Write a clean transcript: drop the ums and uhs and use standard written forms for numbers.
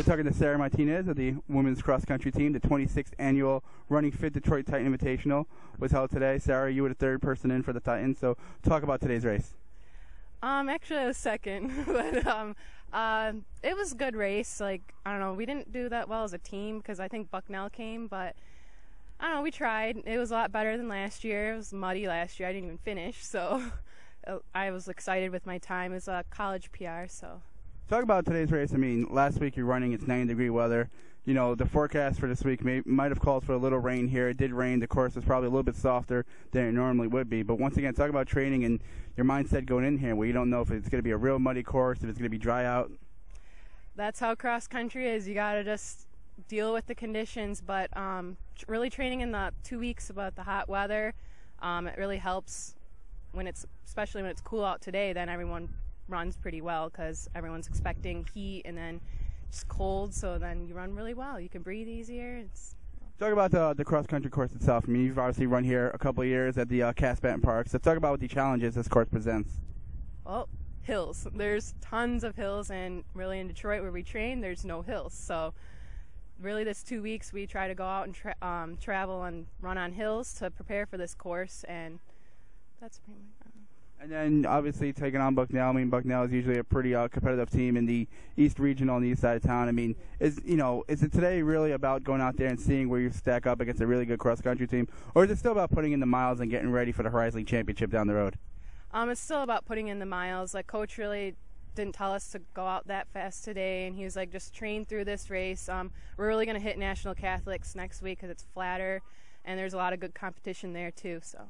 talking to Sarah Martinez of the women's cross-country team. The 26th annual Running Fit Detroit Titan Invitational was held today. Sarah, you were the third person in for the Titans, so talk about today's race. Actually, I was second, but it was a good race. Like, I don't know, we didn't do that well as a team because I think Bucknell came, but I don't know, we tried. It was a lot better than last year. It was muddy last year. I didn't even finish, so I was excited with my time. It was a college PR, so. Talk about today's race. I mean, last week you're running, it's 90-degree weather. You know, the forecast for this week might have called for a little rain here. It did rain. The course was probably a little bit softer than it normally would be. But once again, talk about training and your mindset going in here where you don't know if it's going to be a real muddy course, if it's going to be dry out. That's how cross-country is. You got to just deal with the conditions. But really training in the 2 weeks about the hot weather, it really helps especially when it's cool out today. Then everyone runs pretty well because everyone's expecting heat and then just cold, so then you run really well. You can breathe easier. Talk about the cross-country course itself. I mean, you've obviously run here a couple of years at the Cass Benton Park, so talk about what the challenges this course presents. Well, hills. There's tons of hills, and really in Detroit where we train, there's no hills. So really this 2 weeks we try to go out and travel and run on hills to prepare for this course, and that's pretty much. And then, obviously, taking on Bucknell. I mean, Bucknell is usually a pretty competitive team in the East Regional on the east side of town. I mean, is it today really about going out there and seeing where you stack up against a really good cross-country team? Or is it still about putting in the miles and getting ready for the Horizon League Championship down the road? It's still about putting in the miles. Like, Coach really didn't tell us to go out that fast today, and he was like, just train through this race. We're really going to hit National Catholics next week because it's flatter, and there's a lot of good competition there, too, so.